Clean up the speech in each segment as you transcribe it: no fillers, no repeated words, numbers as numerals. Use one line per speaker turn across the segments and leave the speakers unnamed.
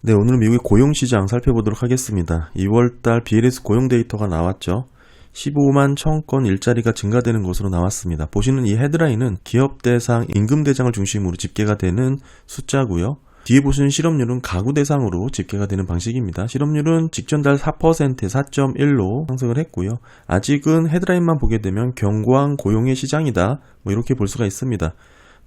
네, 오늘 미국의 고용시장 살펴보도록 하겠습니다. 2월달 BLS 고용 데이터가 나왔죠. 15만 1000건 일자리가 증가되는 것으로 나왔습니다. 보시는 이 헤드라인은 기업 대상, 임금 대상을 중심으로 집계가 되는 숫자고요. 뒤에 보시는 실업률은 가구 대상으로 집계가 되는 방식입니다. 실업률은 직전달 4%에 4.1로 상승을 했고요. 아직은 헤드라인만 보게 되면 견고한 고용의 시장이다, 이렇게 볼 수가 있습니다.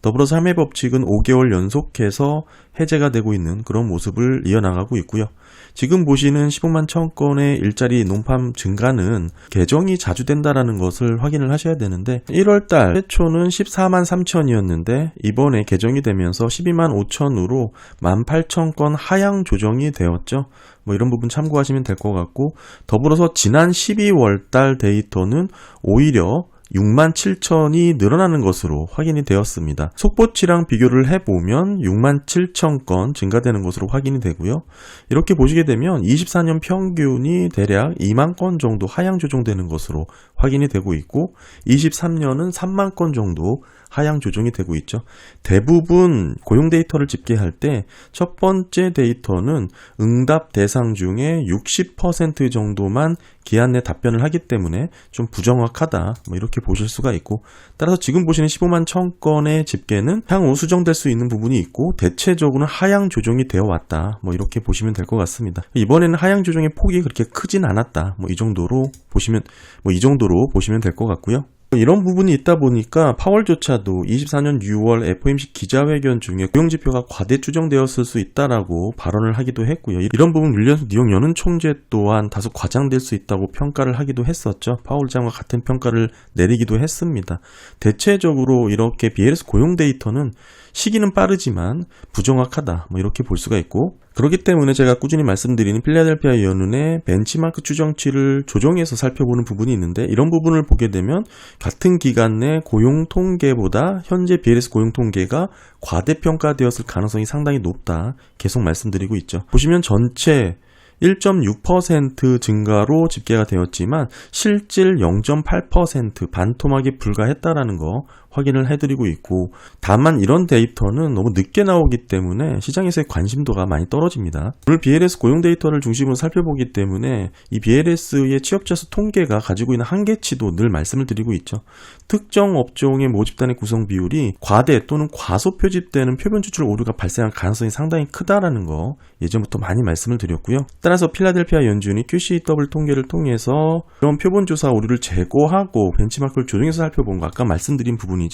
더불어서 3회 법칙은 5개월 연속해서 해제가 되고 있는 그런 모습을 이어나가고 있고요. 지금 보시는 15만 1000건의 일자리 논팜 증가는 개정이 자주 된다는 것을 확인을 하셔야 되는데 1월달 최초는 14만 3000이었는데 이번에 개정이 되면서 12만 5000으로 18,000건 하향 조정이 되었죠. 이런 부분 참고하시면 될 것 같고, 더불어서 지난 12월달 데이터는 오히려 6만 7천이 늘어나는 것으로 확인이 되었습니다. 속보치랑 비교를 해보면 6만 7천 건 증가되는 것으로 확인이 되고요. 이렇게 보시게 되면 24년 평균이 대략 2만 건 정도 하향 조정되는 것으로 확인이 되고 있고, 23년은 3만 건 정도 하향 조정이 되고 있죠. 대부분 고용 데이터를 집계할 때 첫 번째 데이터는 응답 대상 중에 60% 정도만 기한 내 답변을 하기 때문에 좀 부정확하다, 이렇게 보실 수가 있고, 따라서 지금 보시는 15만 1000건의 집계는 향후 수정될 수 있는 부분이 있고 대체적으로는 하향 조정이 되어 왔다, 이렇게 보시면 될 것 같습니다. 이번에는 하향 조정의 폭이 그렇게 크진 않았다, 이 정도로 보시면 될 것 같고요. 이런 부분이 있다 보니까 파월조차도 24년 6월 FOMC 기자회견 중에 고용지표가 과대 추정되었을 수 있다라고 발언을 하기도 했고요. 이런 부분 윌리엄스 뉴욕 연은 총재 또한 다소 과장될 수 있다고 평가를 하기도 했었죠. 파월 장과 같은 평가를 내리기도 했습니다. 대체적으로 이렇게 BLS 고용 데이터는 시기는 빠르지만 부정확하다, 이렇게 볼 수가 있고, 그렇기 때문에 제가 꾸준히 말씀드리는 필라델피아 연은의 벤치마크 추정치를 조정해서 살펴보는 부분이 있는데, 이런 부분을 보게 되면 같은 기간 내 고용 통계보다 현재 BLS 고용 통계가 과대평가되었을 가능성이 상당히 높다, 계속 말씀드리고 있죠. 보시면 전체 1.6% 증가로 집계가 되었지만 실질 0.8% 반토막에 불과했다라는 거 확인을 해드리고 있고, 다만 이런 데이터는 너무 늦게 나오기 때문에 시장에서의 관심도가 많이 떨어집니다. 오늘 BLS 고용 데이터를 중심으로 살펴보기 때문에 이 BLS의 취업자 수 통계가 가지고 있는 한계치도 늘 말씀을 드리고 있죠. 특정 업종의 모집단의 구성 비율이 과대 또는 과소 표집되는 표본 추출 오류가 발생할 가능성이 상당히 크다라는 거 예전부터 많이 말씀을 드렸고요. 따라서 필라델피아 연준이 QCW 통계를 통해서 그런 표본 조사 오류를 제거하고 벤치마크를 조정해서 살펴본 거, 아까 말씀드린 부분이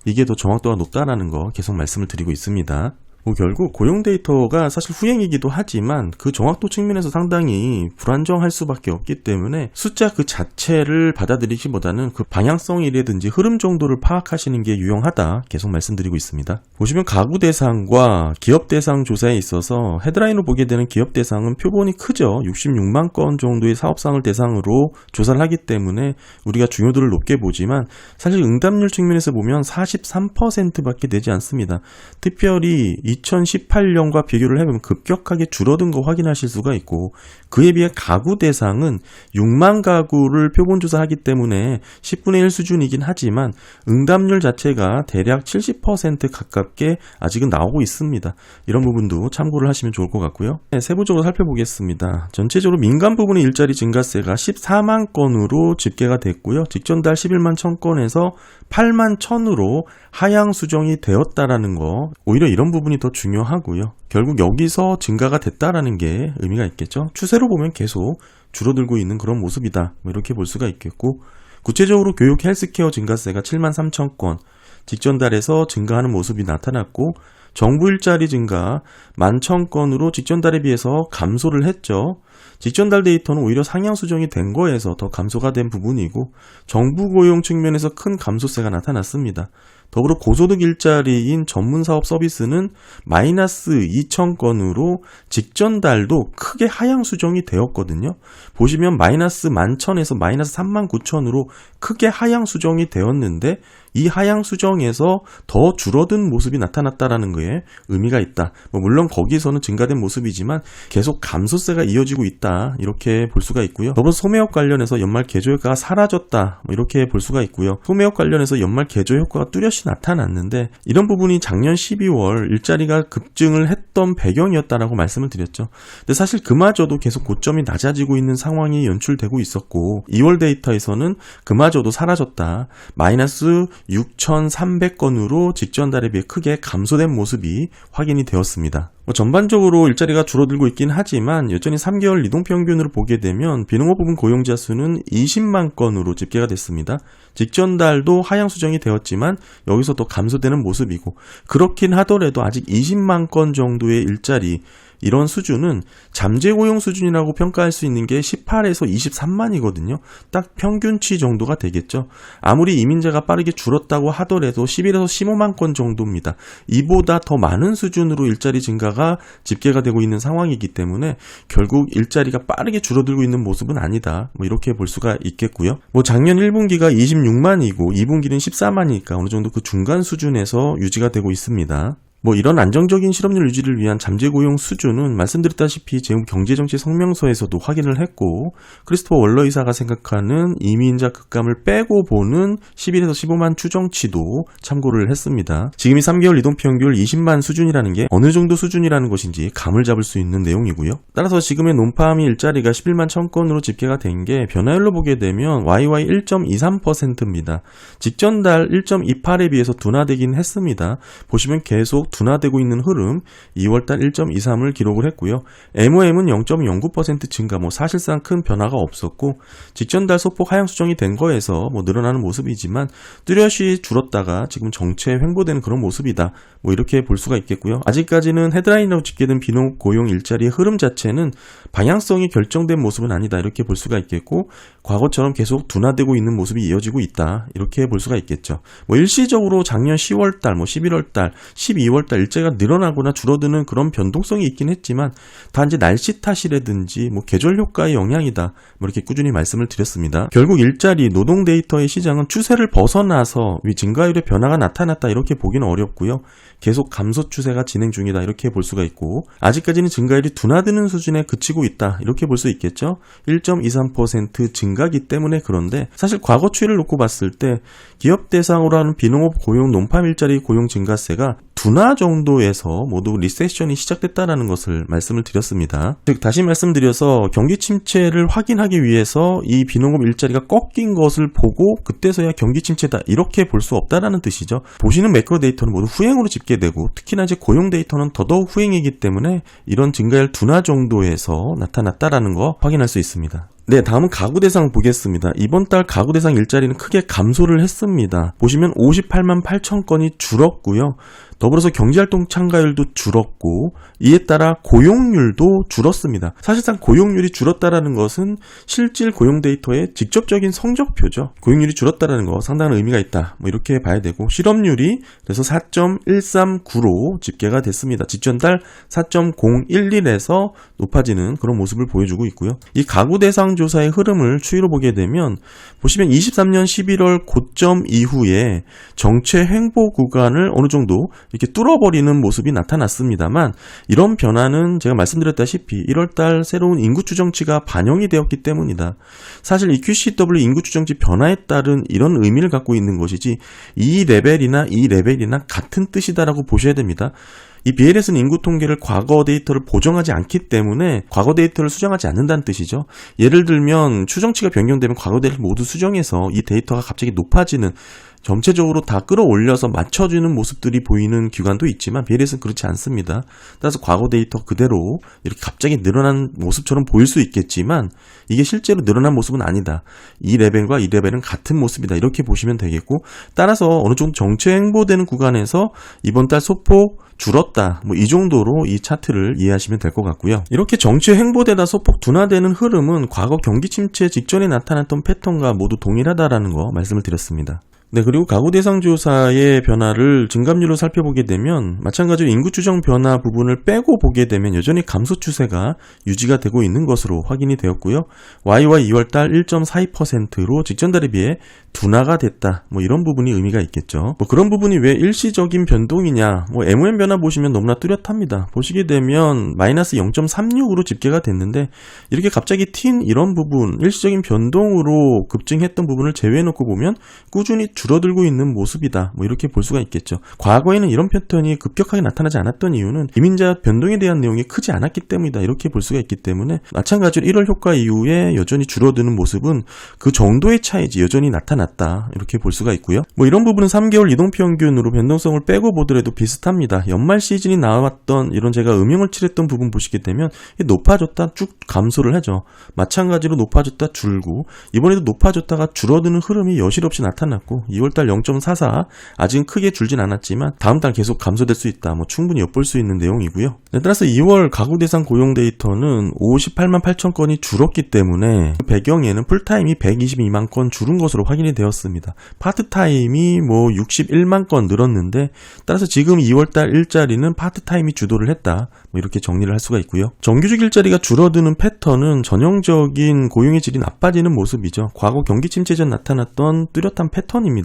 이게 더 정확도가 높다라는 거 계속 말씀을 드리고 있습니다. 결국 고용 데이터가 사실 후행이기도 하지만 그 정확도 측면에서 상당히 불안정할 수밖에 없기 때문에 숫자 그 자체를 받아들이기보다는 그 방향성이라든지 흐름 정도를 파악하시는 게 유용하다, 계속 말씀드리고 있습니다. 보시면 가구 대상과 기업 대상 조사에 있어서 헤드라인으로 보게 되는 기업 대상은 표본이 크죠. 66만 건 정도의 사업상을 대상으로 조사를 하기 때문에 우리가 중요도를 높게 보지만 사실 응답률 측면에서 보면 43%밖에 되지 않습니다. 특별히 2018년과 비교를 해보면 급격하게 줄어든 거 확인하실 수가 있고, 그에 비해 가구 대상은 6만 가구를 표본조사하기 때문에 10분의 1 수준이긴 하지만 응답률 자체가 대략 70% 가깝게 아직은 나오고 있습니다. 이런 부분도 참고를 하시면 좋을 것 같고요. 네, 세부적으로 살펴보겠습니다. 전체적으로 민간 부분의 일자리 증가세가 14만 건으로 집계가 됐고요. 직전달 11만 1000건에서 8만 1000으로 하향 수정이 되었다라는 거, 오히려 이런 부분이 더 중요하고요. 결국 여기서 증가가 됐다라는 게 의미가 있겠죠. 추세로 보면 계속 줄어들고 있는 그런 모습이다, 이렇게 볼 수가 있겠고, 구체적으로 교육 헬스케어 증가세가 7만 3000건 직전달에서 증가하는 모습이 나타났고, 정부 일자리 증가 11,000건으로 직전달에 비해서 감소를 했죠. 직전달 데이터는 오히려 상향 수정이 된 거에서 더 감소가 된 부분이고, 정부 고용 측면에서 큰 감소세가 나타났습니다. 더불어 고소득 일자리인 전문사업 서비스는 마이너스 2,000건으로 직전달도 크게 하향 수정이 되었거든요. 보시면 마이너스 11,000에서 마이너스 39,000으로 크게 하향 수정이 되었는데 이 하향 수정에서 더 줄어든 모습이 나타났다라는 거에 의미가 있다. 물론 거기에서는 증가된 모습이지만 계속 감소세가 이어지고 있다. 이렇게 볼 수가 있고요. 더불어서 소매업 관련해서 연말 개조 효과가 사라졌다. 이렇게 볼 수가 있고요. 소매업 관련해서 연말 개조 효과가 뚜렷이 나타났는데 이런 부분이 작년 12월 일자리가 급증을 했던 배경이었다라고 말씀을 드렸죠. 근데 사실 그마저도 계속 고점이 낮아지고 있는 상황이 연출되고 있었고 2월 데이터에서는 그마저도 사라졌다. 마이너스 6,300건으로 직전 달에 비해 크게 감소된 모습이 확인이 되었습니다. 전반적으로 일자리가 줄어들고 있긴 하지만 여전히 3개월 이동평균으로 보게 되면 비농업 부분 고용자 수는 20만 건으로 집계가 됐습니다. 직전 달도 하향 수정이 되었지만 여기서 또 감소되는 모습이고 그렇긴 하더라도 아직 20만 건 정도의 일자리 이런 수준은 잠재 고용 수준이라고 평가할 수 있는 게 18에서 23만이거든요. 딱 평균치 정도가 되겠죠. 아무리 이민자가 빠르게 줄었다고 하더라도 11에서 15만 건 정도입니다. 이보다 더 많은 수준으로 일자리 증가가 집계가 되고 있는 상황이기 때문에 결국 일자리가 빠르게 줄어들고 있는 모습은 아니다. 이렇게 볼 수가 있겠고요. 작년 1분기가 26만이고 2분기는 14만이니까 어느 정도 그 중간 수준에서 유지가 되고 있습니다. 이런 안정적인 실업률 유지를 위한 잠재 고용 수준은 말씀드렸다시피 경제정치 성명서에서도 확인을 했고 크리스토퍼 월러 이사가 생각하는 이민자 급감을 빼고 보는 11에서 15만 추정치도 참고를 했습니다. 지금이 3개월 이동평균 20만 수준이라는 게 어느 정도 수준이라는 것인지 감을 잡을 수 있는 내용이고요. 따라서 지금의 논파미 일자리가 11만 1000건으로 집계가 된 게 변화율로 보게 되면 YY 1.23%입니다. 직전 달 1.28에 비해서 둔화되긴 했습니다. 보시면 계속 둔화되고 있는 흐름 2월달 1.23을 기록을 했고요. MOM은 0.09% 증가 사실상 큰 변화가 없었고 직전달 소폭 하향 수정이 된 거에서 늘어나는 모습이지만 뚜렷이 줄었다가 지금 정체 횡보되는 그런 모습이다. 이렇게 볼 수가 있겠고요. 아직까지는 헤드라인으로 집계된 비농업 고용 일자리의 흐름 자체는 방향성이 결정된 모습은 아니다. 이렇게 볼 수가 있겠고 과거처럼 계속 둔화되고 있는 모습이 이어지고 있다. 이렇게 볼 수가 있겠죠. 일시적으로 작년 10월달, 11월달, 12월달 일자리가 늘어나거나 줄어드는 그런 변동성이 있긴 했지만 단지 날씨 탓이라든지 계절 효과의 영향이다. 이렇게 꾸준히 말씀을 드렸습니다. 결국 일자리, 노동 데이터의 시장은 추세를 벗어나서 증가율의 변화가 나타났다. 이렇게 보기는 어렵고요. 계속 감소 추세가 진행 중이다. 이렇게 볼 수가 있고 아직까지는 증가율이 둔화되는 수준에 그치고 있다. 이렇게 볼 수 있겠죠. 1.23% 증가기 때문에 그런데 사실 과거 추이를 놓고 봤을 때 기업 대상으로 하는 비농업 고용 논팜 일자리 고용 증가세가 둔화 정도에서 모두 리세션이 시작됐다는 것을 말씀을 드렸습니다. 즉 다시 말씀드려서 경기 침체를 확인하기 위해서 이 비농업 일자리가 꺾인 것을 보고 그때서야 경기 침체다 이렇게 볼 수 없다라는 뜻이죠. 보시는 매크로 데이터는 모두 후행으로 집계되고 특히나 이제 고용 데이터는 더더욱 후행이기 때문에 이런 증가율 둔화 정도에서 나타났다라는 거 확인할 수 있습니다. 네, 다음은 가구 대상 보겠습니다. 이번 달 가구 대상 일자리는 크게 감소를 했습니다. 보시면 58만 8천 건이 줄었고요. 더불어서 경제활동 참가율도 줄었고 이에 따라 고용률도 줄었습니다. 사실상 고용률이 줄었다라는 것은 실질 고용 데이터의 직접적인 성적표죠. 고용률이 줄었다라는 거 상당한 의미가 있다. 이렇게 봐야 되고 실업률이 그래서 4.139로 집계가 됐습니다. 직전 달 4.011에서 높아지는 그런 모습을 보여주고 있고요. 이 가구 대상 조사의 흐름을 추이로 보게 되면 보시면 23년 11월 고점 이후에 정체 횡보 구간을 어느 정도 이렇게 뚫어버리는 모습이 나타났습니다만 이런 변화는 제가 말씀드렸다시피 1월달 새로운 인구 추정치가 반영이 되었기 때문이다. 사실 이 QCW 인구 추정치 변화에 따른 이런 의미를 갖고 있는 것이지 이 레벨이나 같은 뜻이다라고 보셔야 됩니다. 이 BLS는 인구 통계를 과거 데이터를 보정하지 않기 때문에 과거 데이터를 수정하지 않는다는 뜻이죠. 예를 들면 추정치가 변경되면 과거 데이터를 모두 수정해서 이 데이터가 갑자기 높아지는 전체적으로 다 끌어올려서 맞춰주는 모습들이 보이는 기관도 있지만 BLS는 그렇지 않습니다. 따라서 과거 데이터 그대로 이렇게 갑자기 늘어난 모습처럼 보일 수 있겠지만 이게 실제로 늘어난 모습은 아니다. 이 레벨과 이 레벨은 같은 모습이다. 이렇게 보시면 되겠고 따라서 어느 정도 정체 횡보되는 구간에서 이번 달 소폭 줄었다. 이 정도로 이 차트를 이해하시면 될 것 같고요. 이렇게 정체 횡보되다 소폭 둔화되는 흐름은 과거 경기 침체 직전에 나타났던 패턴과 모두 동일하다라는 거 말씀을 드렸습니다. 네, 그리고 가구 대상 조사의 변화를 증감률로 살펴보게 되면 마찬가지로 인구 추정 변화 부분을 빼고 보게 되면 여전히 감소 추세가 유지가 되고 있는 것으로 확인이 되었고요. YY 2월달 1.42%로 직전달에 비해 둔화가 됐다. 이런 부분이 의미가 있겠죠. 그런 부분이 왜 일시적인 변동이냐. MOM 변화 보시면 너무나 뚜렷합니다. 보시게 되면 마이너스 0.36으로 집계가 됐는데 이렇게 갑자기 튄 이런 부분, 일시적인 변동으로 급증했던 부분을 제외해놓고 보면 꾸준히 줄어들고 있는 모습이다. 이렇게 볼 수가 있겠죠. 과거에는 이런 패턴이 급격하게 나타나지 않았던 이유는 이민자 변동에 대한 내용이 크지 않았기 때문이다. 이렇게 볼 수가 있기 때문에 마찬가지로 1월 효과 이후에 여전히 줄어드는 모습은 그 정도의 차이지 여전히 나타났다. 이렇게 볼 수가 있고요. 이런 부분은 3개월 이동평균으로 변동성을 빼고 보더라도 비슷합니다. 연말 시즌이 나왔던 이런 제가 음영을 칠했던 부분 보시게 되면 높아졌다 쭉 감소를 하죠. 마찬가지로 높아졌다 줄고 이번에도 높아졌다가 줄어드는 흐름이 여실없이 나타났고 2월달 0.44 아직은 크게 줄진 않았지만 다음 달 계속 감소될 수 있다. 충분히 엿볼 수 있는 내용이고요. 따라서 2월 가구 대상 고용 데이터는 58만 8천 건이 줄었기 때문에 그 배경에는 풀타임이 122만 건 줄은 것으로 확인이 되었습니다. 파트타임이 61만 건 늘었는데 따라서 지금 2월달 일자리는 파트타임이 주도를 했다. 이렇게 정리를 할 수가 있고요. 정규직 일자리가 줄어드는 패턴은 전형적인 고용의 질이 나빠지는 모습이죠. 과거 경기 침체 전 나타났던 뚜렷한 패턴입니다.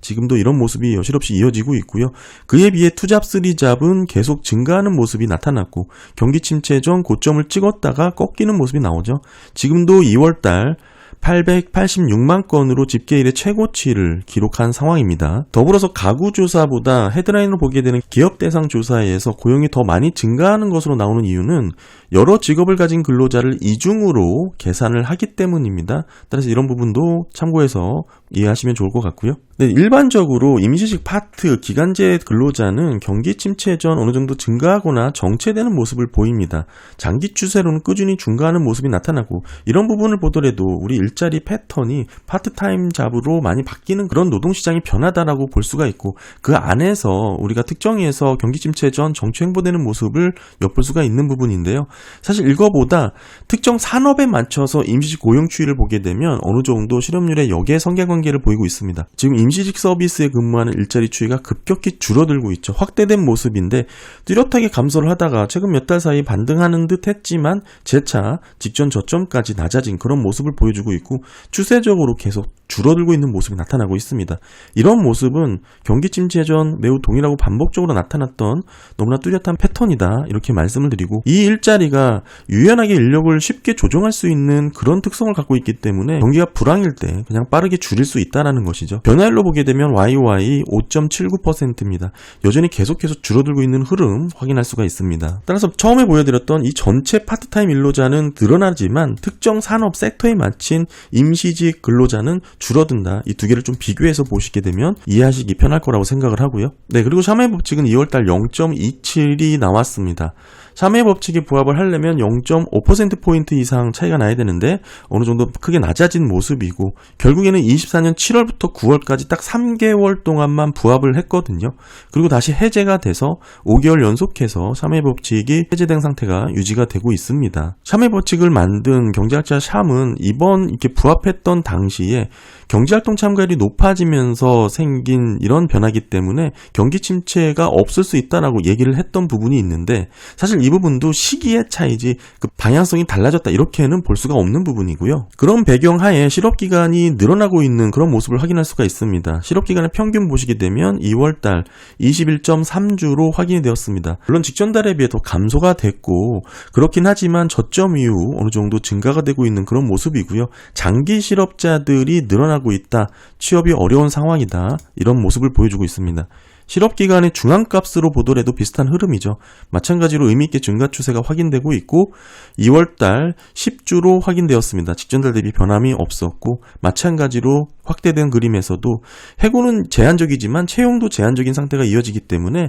지금도 이런 모습이 여실없이 이어지고 있고요. 그에 비해 투잡, 쓰리잡은 계속 증가하는 모습이 나타났고 경기 침체 전 고점을 찍었다가 꺾이는 모습이 나오죠. 지금도 2월달 886만 건으로 집계 이래 최고치를 기록한 상황입니다. 더불어서 가구 조사보다 헤드라인으로 보게 되는 기업 대상 조사에서 고용이 더 많이 증가하는 것으로 나오는 이유는 여러 직업을 가진 근로자를 이중으로 계산을 하기 때문입니다. 따라서 이런 부분도 참고해서 이해하시면 좋을 것 같고요. 네, 일반적으로 임시직 파트, 기간제 근로자는 경기 침체 전 어느 정도 증가하거나 정체되는 모습을 보입니다. 장기 추세로는 꾸준히 증가하는 모습이 나타나고 이런 부분을 보더라도 우리 일자리 패턴이 파트타임 잡으로 많이 바뀌는 그런 노동시장이 변하다라고 볼 수가 있고 그 안에서 우리가 특정해서 경기 침체 전 정치 횡보되는 모습을 엿볼 수가 있는 부분인데요. 사실 이거보다 특정 산업에 맞춰서 임시직 고용 추이를 보게 되면 어느 정도 실업률의 역의 성계관계를 보이고 있습니다. 지금 임시직 서비스에 근무하는 일자리 추이가 급격히 줄어들고 있죠. 확대된 모습인데 뚜렷하게 감소를 하다가 최근 몇 달 사이 반등하는 듯 했지만 재차 직전 저점까지 낮아진 그런 모습을 보여주고 있고 추세적으로 계속 줄어들고 있는 모습이 나타나고 있습니다. 이런 모습은 경기 침체 전 매우 동일하고 반복적으로 나타났던 너무나 뚜렷한 패턴이다. 이렇게 말씀을 드리고 이 일자리가 유연하게 인력을 쉽게 조정할 수 있는 그런 특성을 갖고 있기 때문에 경기가 불황일 때 그냥 빠르게 줄일 수 있다는 것이죠. 변화율로 보게 되면 YY 5.79%입니다. 여전히 계속해서 줄어들고 있는 흐름 확인할 수가 있습니다. 따라서 처음에 보여드렸던 이 전체 파트타임 근로자는 늘어나지만 특정 산업 섹터에 맞춘 임시직 근로자는 줄어든다. 이 두 개를 좀 비교해서 보시게 되면 이해하시기 편할 거라고 생각을 하고요. 네, 그리고 샤메 법칙은 2월달 0.27이 나왔습니다. 샤메 법칙에 부합을 하려면 0.5%포인트 이상 차이가 나야 되는데 어느 정도 크게 낮아진 모습이고 결국에는 24년 7월부터 9월까지 딱 3개월 동안만 부합을 했거든요. 그리고 다시 해제가 돼서 5개월 연속해서 샤메 법칙이 해제된 상태가 유지가 되고 있습니다. 샤메 법칙을 만든 경제학자 샴은 이번 이렇게 부합했던 당시에 경제활동 참가율이 높아지면서 생긴 이런 변화이기 때문에 경기 침체가 없을 수 있다라고 얘기를 했던 부분이 있는데 사실 이 부분도 시기의 차이지 그 방향성이 달라졌다 이렇게는 볼 수가 없는 부분이고요. 그런 배경 하에 실업기간이 늘어나고 있는 그런 모습을 확인할 수가 있습니다. 실업기간의 평균 보시게 되면 2월달 21.3주로 확인이 되었습니다. 물론 직전 달에 비해 더 감소가 됐고 그렇긴 하지만 저점 이후 어느 정도 증가가 되고 있는 그런 모습이고요. 장기 실업자들이 늘어나고 있다. 취업이 어려운 상황이다. 이런 모습을 보여주고 있습니다. 실업기간의 중앙값으로 보더라도 비슷한 흐름이죠. 마찬가지로 의미있게 증가 추세가 확인되고 있고 2월달 10주로 확인되었습니다. 직전달 대비 변함이 없었고 마찬가지로 확대된 그림에서도 해고는 제한적이지만 채용도 제한적인 상태가 이어지기 때문에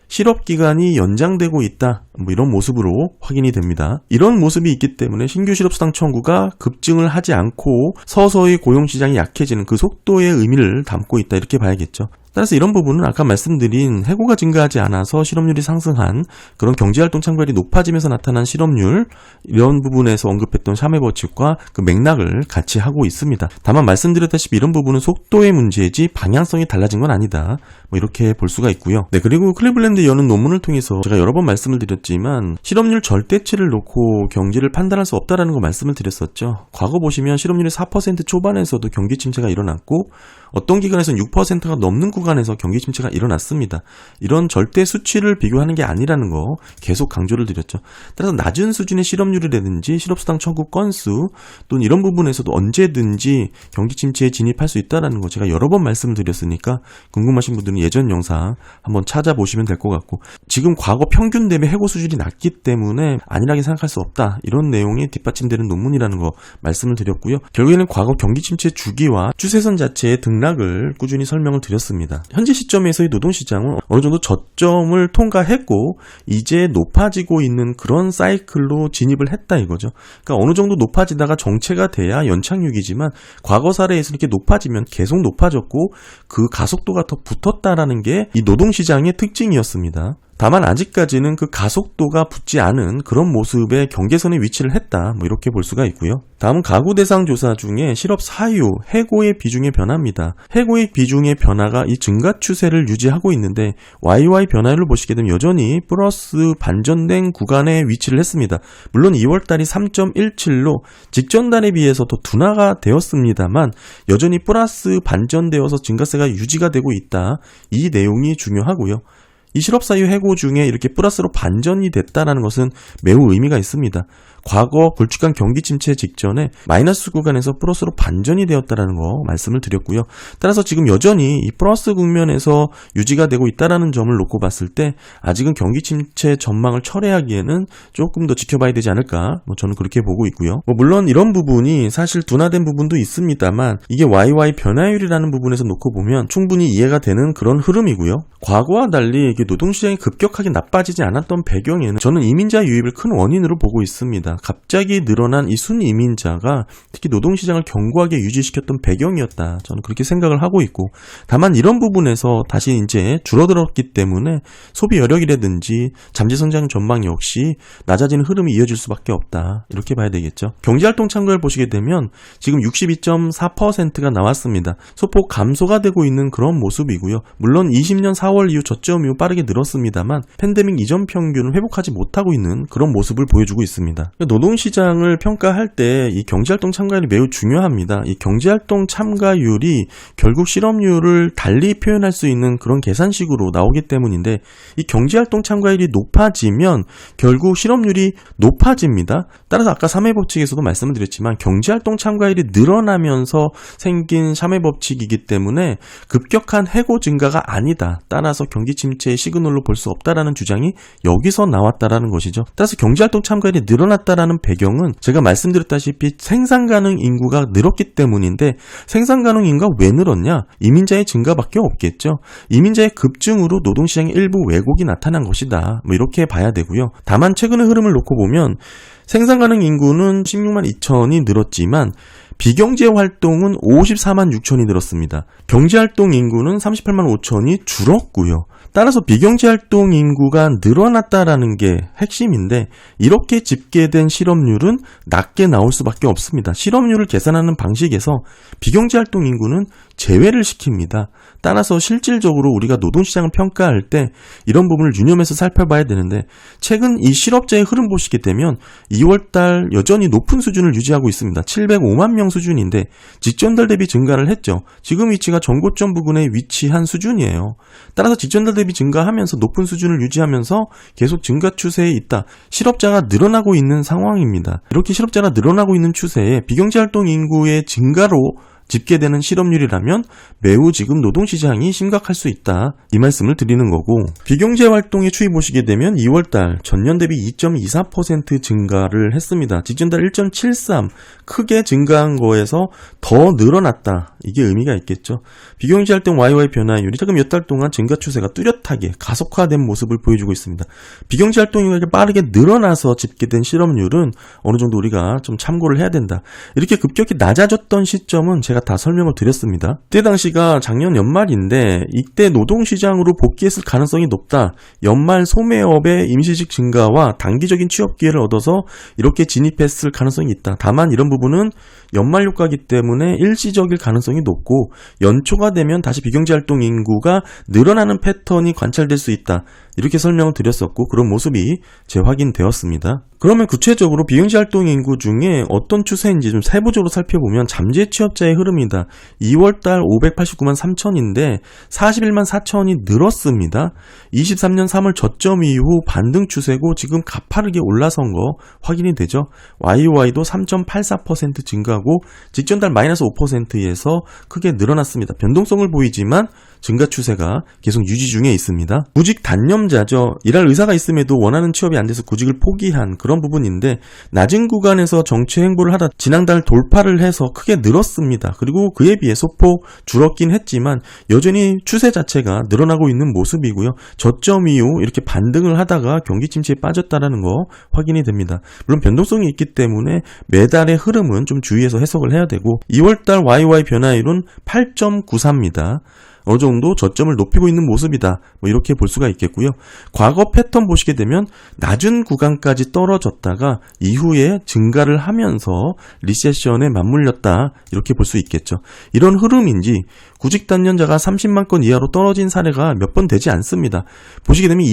실업기간이 연장되고 있다. 이런 모습으로 확인이 됩니다. 이런 모습이 있기 때문에 신규 실업수당 청구가 급증을 하지 않고 서서히 고용시장이 약해지는 그 속도의 의미를 담고 있다. 이렇게 봐야겠죠. 따라서 이런 부분은 아까 말씀드린 해고가 증가하지 않아서 실업률이 상승한 그런 경제활동 참가율이 높아지면서 나타난 실업률, 이런 부분에서 언급했던 샤메 법칙과 그 맥락을 같이 하고 있습니다. 다만 말씀드렸다시피 이런 부분은 속도의 문제지 방향성이 달라진 건 아니다, 뭐 이렇게 볼 수가 있고요. 네, 그리고 클리블랜드 여는 논문을 통해서 제가 여러 번 말씀을 드렸지만 실업률 절대치를 놓고 경기를 판단할 수 없다라는 거 말씀을 드렸었죠. 과거 보시면 실업률이 4% 초반에서도 경기 침체가 일어났고 어떤 기간에서는 6%가 넘는 구간에서 경기 침체가 일어났습니다. 이런 절대 수치를 비교하는 게 아니라는 거 계속 강조를 드렸죠. 따라서 낮은 수준의 실업률이라든지 실업수당 청구 건수 또는 이런 부분에서도 언제든지 경기 침체에 진입할 수 있다는 거 제가 여러 번 말씀을 드렸으니까 궁금하신 분들은 예전 영상 한번 찾아보시면 될 것 같고, 지금 과거 평균 대비 해고 수준이 낮기 때문에 안일하게 생각할 수 없다, 이런 내용이 뒷받침되는 논문이라는 거 말씀을 드렸고요. 결국에는 과거 경기 침체 주기와 추세선 자체의 등락을 꾸준히 설명을 드렸습니다. 현재 시점에서의 노동시장은 어느 정도 저점을 통과했고 이제 높아지고 있는 그런 사이클로 진입을 했다 이거죠. 그러니까 어느 정도 높아지다가 정체가 돼야 연착륙이지만 과거 사례에서 이렇게 높아지면 계속 높아졌고 그 가속도가 더 붙었다라는 게 이 노동시장의 특징이었습니다. 다만 아직까지는 그 가속도가 붙지 않은 그런 모습의 경계선에 위치를 했다, 뭐 이렇게 볼 수가 있고요. 다음은 가구 대상 조사 중에 실업 사유, 해고의 비중의 변화입니다. 해고의 비중의 변화가 이 증가 추세를 유지하고 있는데 YY 변화율을 보시게 되면 여전히 플러스 반전된 구간에 위치를 했습니다. 물론 2월달이 3.17로 직전달에 비해서 더 둔화가 되었습니다만 여전히 플러스 반전되어서 증가세가 유지가 되고 있다, 이 내용이 중요하고요. 이 실업사유 해고 중에 이렇게 플러스로 반전이 됐다는 것은 매우 의미가 있습니다. 과거 굵직한 경기 침체 직전에 마이너스 구간에서 플러스로 반전이 되었다는 거 말씀을 드렸고요. 따라서 지금 여전히 이 플러스 국면에서 유지가 되고 있다는 점을 놓고 봤을 때 아직은 경기 침체 전망을 철회하기에는 조금 더 지켜봐야 되지 않을까, 저는 그렇게 보고 있고요. 물론 이런 부분이 사실 둔화된 부분도 있습니다만 이게 YY 변화율이라는 부분에서 놓고 보면 충분히 이해가 되는 그런 흐름이고요. 과거와 달리 이게 노동시장이 급격하게 나빠지지 않았던 배경에는 저는 이민자 유입을 큰 원인으로 보고 있습니다. 갑자기 늘어난 이 순이민자가 특히 노동시장을 견고하게 유지시켰던 배경이었다, 저는 그렇게 생각을 하고 있고, 다만 이런 부분에서 다시 이제 줄어들었기 때문에 소비 여력이라든지 잠재성장 전망 역시 낮아지는 흐름이 이어질 수밖에 없다, 이렇게 봐야 되겠죠. 경제활동 참가율 보시게 되면 지금 62.4%가 나왔습니다. 소폭 감소가 되고 있는 그런 모습이고요. 물론 20년 4월 이후 저점 이후 빠르게 늘었습니다만 팬데믹 이전 평균을 회복하지 못하고 있는 그런 모습을 보여주고 있습니다. 노동시장을 평가할 때 이 경제활동 참가율이 매우 중요합니다. 이 경제활동 참가율이 결국 실업률을 달리 표현할 수 있는 그런 계산식으로 나오기 때문인데 이 경제활동 참가율이 높아지면 결국 실업률이 높아집니다. 따라서 아까 샤메 법칙에서도 말씀을 드렸지만 경제활동 참가율이 늘어나면서 생긴 샤메 법칙이기 때문에 급격한 해고 증가가 아니다, 따라서 경기 침체의 시그널로 볼 수 없다라는 주장이 여기서 나왔다라는 것이죠. 따라서 경제활동 참가율이 늘어났다라는 배경은 제가 말씀드렸다시피 생산 가능 인구가 늘었기 때문인데 생산 가능 인구가 왜 늘었냐? 이민자의 증가밖에 없겠죠. 이민자의 급증으로 노동시장의 일부 왜곡이 나타난 것이다, 뭐 이렇게 봐야 되고요. 다만 최근의 흐름을 놓고 보면 생산 가능 인구는 16만 2천이 늘었지만 비경제 활동은 54만 6천이 늘었습니다. 경제활동 인구는 38만 5천이 줄었고요. 따라서 비경제활동 인구가 늘어났다라는 게 핵심인데 이렇게 집계된 실업률은 낮게 나올 수밖에 없습니다. 실업률을 계산하는 방식에서 비경제활동 인구는 제외를 시킵니다. 따라서 실질적으로 우리가 노동시장을 평가할 때 이런 부분을 유념해서 살펴봐야 되는데 최근 이 실업자의 흐름 보시게 되면 2월달 여전히 높은 수준을 유지하고 있습니다. 705만 명 수준인데 직전달 대비 증가를 했죠. 지금 위치가 전고점 부근에 위치한 수준이에요. 따라서 직전달 대비 증가하면서 높은 수준을 유지하면서 계속 증가 추세에 있다. 실업자가 늘어나고 있는 상황입니다. 이렇게 실업자가 늘어나고 있는 추세에 비경제활동 인구의 증가로 집계되는 실업률이라면 매우 지금 노동시장이 심각할 수 있다, 이 말씀을 드리는 거고, 비경제활동의 추이 보시게 되면 2월달 전년 대비 2.24% 증가를 했습니다. 직전달 1.73 크게 증가한 거에서 더 늘어났다, 이게 의미가 있겠죠. 비경제활동 YY 변화율이 최근 몇 달 동안 증가 추세가 뚜렷하게 가속화된 모습을 보여주고 있습니다. 비경제활동이 이렇게 빠르게 늘어나서 집계된 실업률은 어느 정도 우리가 좀 참고를 해야 된다. 이렇게 급격히 낮아졌던 시점은 제가 다 설명을 드렸습니다. 이때 당시가 작년 연말인데 이때 노동시장으로 복귀했을 가능성이 높다. 연말 소매업의 임시직 증가와 단기적인 취업 기회를 얻어서 이렇게 진입했을 가능성이 있다. 다만 이런 부분은 연말 효과이기 때문에 일시적일 가능성이 높고 연초가 되면 다시 비경제활동 인구가 늘어나는 패턴이 관찰될 수 있다. 이렇게 설명을 드렸었고 그런 모습이 재확인되었습니다. 그러면 구체적으로 비경제활동 인구 중에 어떤 추세인지 좀 세부적으로 살펴보면 잠재 취업자의 흐름이다. 2월달 589만 3천인데 41만 4천이 늘었습니다. 23년 3월 저점 이후 반등 추세고 지금 가파르게 올라선 거 확인이 되죠. YOY도 3.84% 증가하고 직전달 마이너스 5%에서 크게 늘어났습니다. 변동성을 보이지만 증가 추세가 계속 유지 중에 있습니다. 구직 단념자죠. 일할 의사가 있음에도 원하는 취업이 안 돼서 구직을 포기한 그런 부분인데 낮은 구간에서 정체 행보를 하다 지난달 돌파를 해서 크게 늘었습니다. 그리고 그에 비해 소폭 줄었긴 했지만 여전히 추세 자체가 늘어나고 있는 모습이고요. 저점 이후 이렇게 반등을 하다가 경기 침체에 빠졌다는 거 확인이 됩니다. 물론 변동성이 있기 때문에 매달의 흐름은 좀 주의해서 해석을 해야 되고 2월달 YY 변화율은 8.94입니다. 어느 정도 저점을 높이고 있는 모습이다. 이렇게 볼 수가 있겠고요. 과거 패턴 보시게 되면 낮은 구간까지 떨어졌다가 이후에 증가를 하면서 리세션에 맞물렸다. 이렇게 볼 수 있겠죠. 이런 흐름인지 구직 단련자가 30만 건 이하로 떨어진 사례가 몇 번 되지 않습니다. 보시게 되면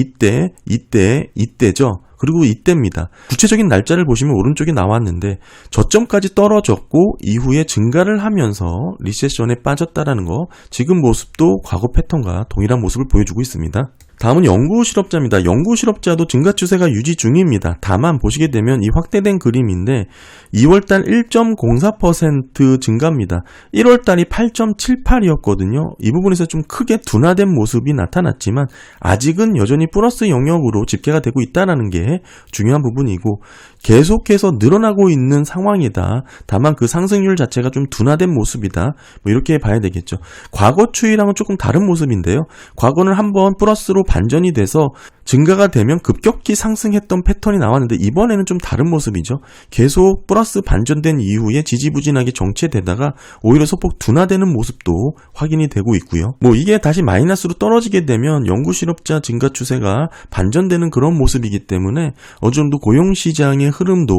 이때죠. 그리고 이때입니다. 구체적인 날짜를 보시면 오른쪽에 나왔는데 저점까지 떨어졌고 이후에 증가를 하면서 리세션에 빠졌다라는 거 지금 모습도 과거 패턴과 동일한 모습을 보여주고 있습니다. 다음은 연구 실업자입니다. 연구 실업자도 증가 추세가 유지 중입니다. 다만 보시게 되면 이 확대된 그림인데 2월달 1.04% 증가입니다. 1월달이 8.78이었거든요. 이 부분에서 좀 크게 둔화된 모습이 나타났지만 아직은 여전히 플러스 영역으로 집계가 되고 있다는 게 중요한 부분이고 계속해서 늘어나고 있는 상황이다. 다만 그 상승률 자체가 좀 둔화된 모습이다. 이렇게 봐야 되겠죠. 과거 추이랑은 조금 다른 모습인데요. 과거는 한번 플러스로 반전이 돼서 증가가 되면 급격히 상승했던 패턴이 나왔는데 이번에는 좀 다른 모습이죠. 계속 플러스 반전된 이후에 지지부진하게 정체되다가 오히려 소폭 둔화되는 모습도 확인이 되고 있고요. 이게 다시 마이너스로 떨어지게 되면 연구 실업자 증가 추세가 반전되는 그런 모습이기 때문에 어느 정도 고용시장의 흐름도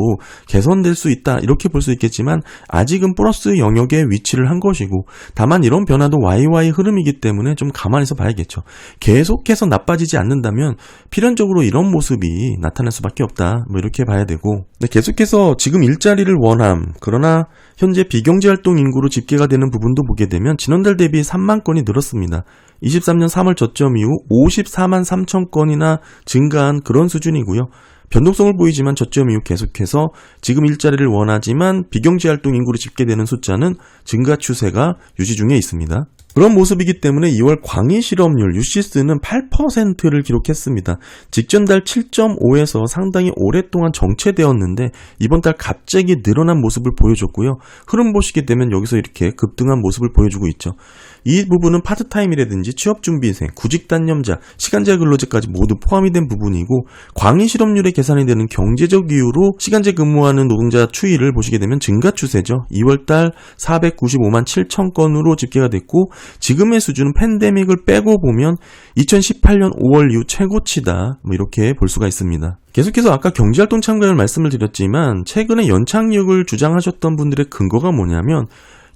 개선될 수 있다. 이렇게 볼 수 있겠지만 아직은 플러스 영역에 위치를 한 것이고 다만 이런 변화도 YY 흐름이기 때문에 좀 가만히서 봐야겠죠. 계속해서 나빠지지 않는다면 필연적으로 이런 모습이 나타날 수밖에 없다. 이렇게 봐야 되고 계속해서 지금 일자리를 원함. 그러나 현재 비경제활동 인구로 집계가 되는 부분도 보게 되면 지난달 대비 3만 건이 늘었습니다. 23년 3월 저점 이후 54만 3천 건이나 증가한 그런 수준이고요. 변동성을 보이지만 저점 이후 계속해서 지금 일자리를 원하지만 비경제활동 인구로 집계되는 숫자는 증가 추세가 유지 중에 있습니다. 그런 모습이기 때문에 2월 광의 실업률 UCS는 8%를 기록했습니다. 직전 달 7.5에서 상당히 오랫동안 정체되었는데 이번 달 갑자기 늘어난 모습을 보여줬고요. 흐름 보시게 되면 여기서 이렇게 급등한 모습을 보여주고 있죠. 이 부분은 파트타임이라든지 취업준비생, 구직단념자, 시간제 근로제까지 모두 포함이 된 부분이고 광의 실업률에 계산이 되는 경제적 이유로 시간제 근무하는 노동자 추이를 보시게 되면 증가 추세죠. 2월달 495만 7천 건으로 집계가 됐고 지금의 수준은 팬데믹을 빼고 보면 2018년 5월 이후 최고치다. 이렇게 볼 수가 있습니다. 계속해서 아까 경제활동 참가율 말씀을 드렸지만 최근에 연착륙을 주장하셨던 분들의 근거가 뭐냐면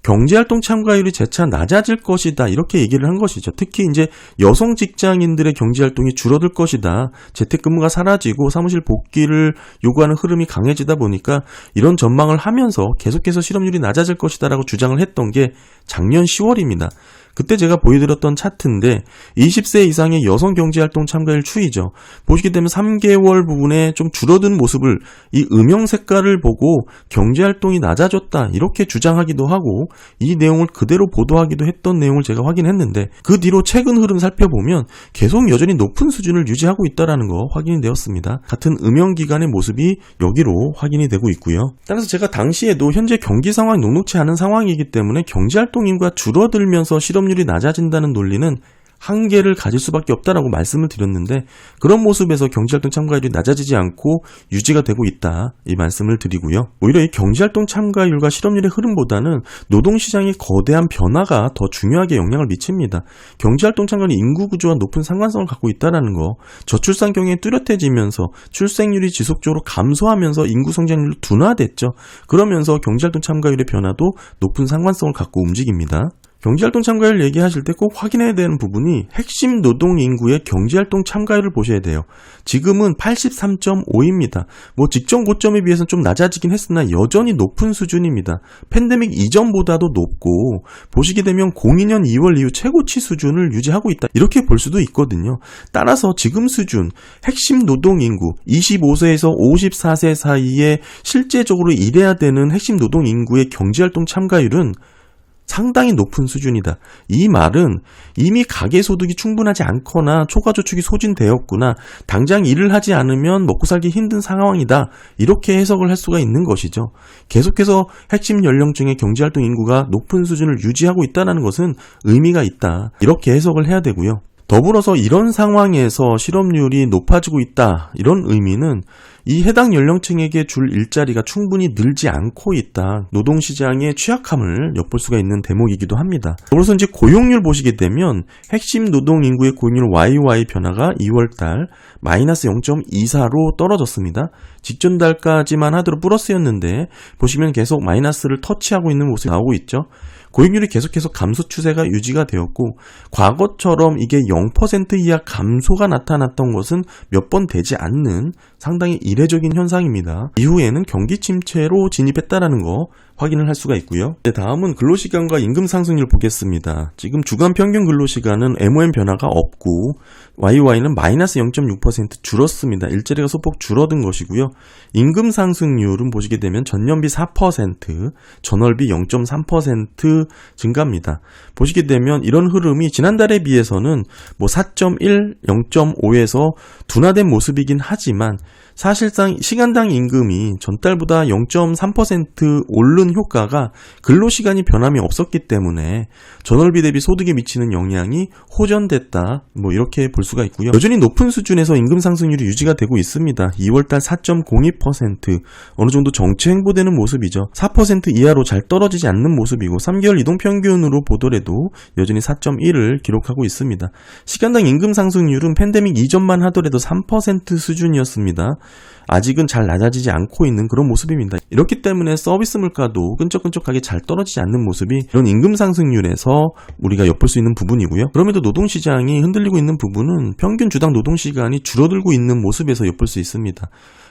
경제활동 참가율이 재차 낮아질 것이다. 이렇게 얘기를 한 것이죠. 특히 이제 여성 직장인들의 경제활동이 줄어들 것이다. 재택근무가 사라지고 사무실 복귀를 요구하는 흐름이 강해지다 보니까 이런 전망을 하면서 계속해서 실업률이 낮아질 것이다라고 주장을 했던 게 작년 10월입니다. 그때 제가 보여드렸던 차트인데 20세 이상의 여성 경제활동 참가율 추이죠. 보시게 되면 3개월 부분에 좀 줄어든 모습을 이 음영 색깔을 보고 경제활동이 낮아졌다 이렇게 주장하기도 하고 이 내용을 그대로 보도하기도 했던 내용을 제가 확인했는데 그 뒤로 최근 흐름 살펴보면 계속 여전히 높은 수준을 유지하고 있다는 거 확인이 되었습니다. 같은 음영 기간의 모습이 여기로 확인이 되고 있고요. 따라서 제가 당시에도 현재 경기 상황이 녹록치 않은 상황이기 때문에 경제활동 인구가 줄어들면서 실업률이 낮아진다는 논리는 한계를 가질 수밖에 없다라고 말씀을 드렸는데 그런 모습에서 경제활동 참가율이 낮아지지 않고 유지가 되고 있다 이 말씀을 드리고요. 오히려 이 경제활동 참가율과 실업률의 흐름보다는 노동시장의 거대한 변화가 더 중요하게 영향을 미칩니다. 경제활동 참가율이 인구구조와 높은 상관성을 갖고 있다는 거, 저출산 경향이 뚜렷해지면서 출생률이 지속적으로 감소하면서 인구 성장률이 둔화됐죠. 그러면서 경제활동 참가율의 변화도 높은 상관성을 갖고 움직입니다. 경제활동 참가율 얘기하실 때 꼭 확인해야 되는 부분이 핵심 노동인구의 경제활동 참가율을 보셔야 돼요. 지금은 83.5입니다. 뭐 직전 고점에 비해서는 좀 낮아지긴 했으나 여전히 높은 수준입니다. 팬데믹 이전보다도 높고 보시게 되면 02년 2월 이후 최고치 수준을 유지하고 있다. 이렇게 볼 수도 있거든요. 따라서 지금 수준, 핵심 노동인구 25세에서 54세 사이에 실제적으로 일해야 되는 핵심 노동인구의 경제활동 참가율은 상당히 높은 수준이다. 이 말은 이미 가계소득이 충분하지 않거나 초과저축이 소진되었구나. 당장 일을 하지 않으면 먹고 살기 힘든 상황이다. 이렇게 해석을 할 수가 있는 것이죠. 계속해서 핵심 연령층의 경제활동 인구가 높은 수준을 유지하고 있다는 것은 의미가 있다. 이렇게 해석을 해야 되고요. 더불어서 이런 상황에서 실업률이 높아지고 있다. 이런 의미는 이 해당 연령층에게 줄 일자리가 충분히 늘지 않고 있다. 노동시장의 취약함을 엿볼 수가 있는 대목이기도 합니다. 더불어서 이제 고용률 보시게 되면 핵심 노동인구의 고용률 YY 변화가 2월달 마이너스 0.24로 떨어졌습니다. 직전 달까지만 하더라도 플러스였는데 보시면 계속 마이너스를 터치하고 있는 모습이 나오고 있죠. 고용률이 계속해서 감소 추세가 유지가 되었고 과거처럼 이게 0% 이하 감소가 나타났던 것은 몇 번 되지 않는 상당히 이례적인 현상입니다. 이후에는 경기 침체로 진입했다라는 거 확인을 할 수가 있고요. 다음은 근로시간과 임금 상승률 보겠습니다. 지금 주간 평균 근로시간은 MOM 변화가 없고 YY는 마이너스 0.6% 줄었습니다. 일자리가 소폭 줄어든 것이고요. 임금 상승률은 보시게 되면 전년비 4%, 전월비 0.3% 증가입니다. 보시게 되면 이런 흐름이 지난달에 비해서는 뭐 4.1, 0.5에서 둔화된 모습이긴 하지만 사실상 시간당 임금이 전달보다 0.3% 오른 효과가 근로시간이 변함이 없었기 때문에 전월비 대비 소득에 미치는 영향이 호전됐다. 뭐 이렇게 볼 수가 있고요. 여전히 높은 수준에서 임금 상승률이 유지가 되고 있습니다. 2월달 4.02% 어느 정도 정체 횡보되는 모습이죠. 4% 이하로 잘 떨어지지 않는 모습이고 3개월 이동평균으로 보더라도 여전히 4.1을 기록하고 있습니다. 시간당 임금 상승률은 팬데믹 이전만 하더라도 3% 수준이었습니다. 아직은 잘 낮아지지 않고 있는 그런 모습입니다. 이렇기 때문에 서비스 물가도 끈적끈적하게 잘 떨어지지 않는 모습이 이런 임금 상승률에서 우리가 엿볼 수 있는 부분이고요. 그럼에도 노동시장이 흔들리고 있는 부분은 평균 주당 노동시간이 줄어들고 있는 모습에서 엿볼 수 있습니다.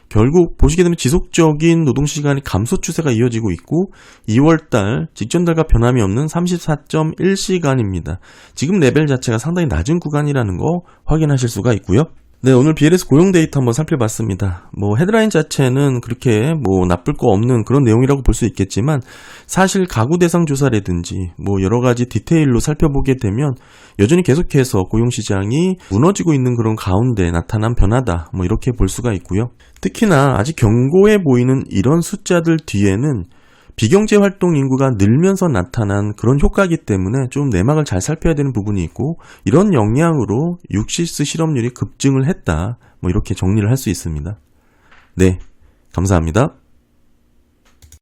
결국 보시게 되면 지속적인 노동시간이 감소 추세가 이어지고 있고 2월달 직전달과 변함이 없는 34.1시간입니다. 지금 레벨 자체가 상당히 낮은 구간이라는 거 확인하실 수가 있고요. 네, 오늘 BLS 고용 데이터 한번 살펴봤습니다. 뭐 헤드라인 자체는 그렇게 뭐 나쁠 거 없는 그런 내용이라고 볼 수 있겠지만 사실 가구 대상 조사라든지 뭐 여러 가지 디테일로 살펴보게 되면 여전히 계속해서 고용 시장이 무너지고 있는 그런 가운데 나타난 변화다. 뭐 이렇게 볼 수가 있고요. 특히나 아직 견고해 보이는 이런 숫자들 뒤에는 비경제 활동 인구가 늘면서 나타난 그런 효과이기 때문에 좀 내막을 잘 살펴야 되는 부분이 있고 이런 영향으로 육시스 실업률이 급증을 했다. 뭐 이렇게 정리를 할 수 있습니다. 네, 감사합니다.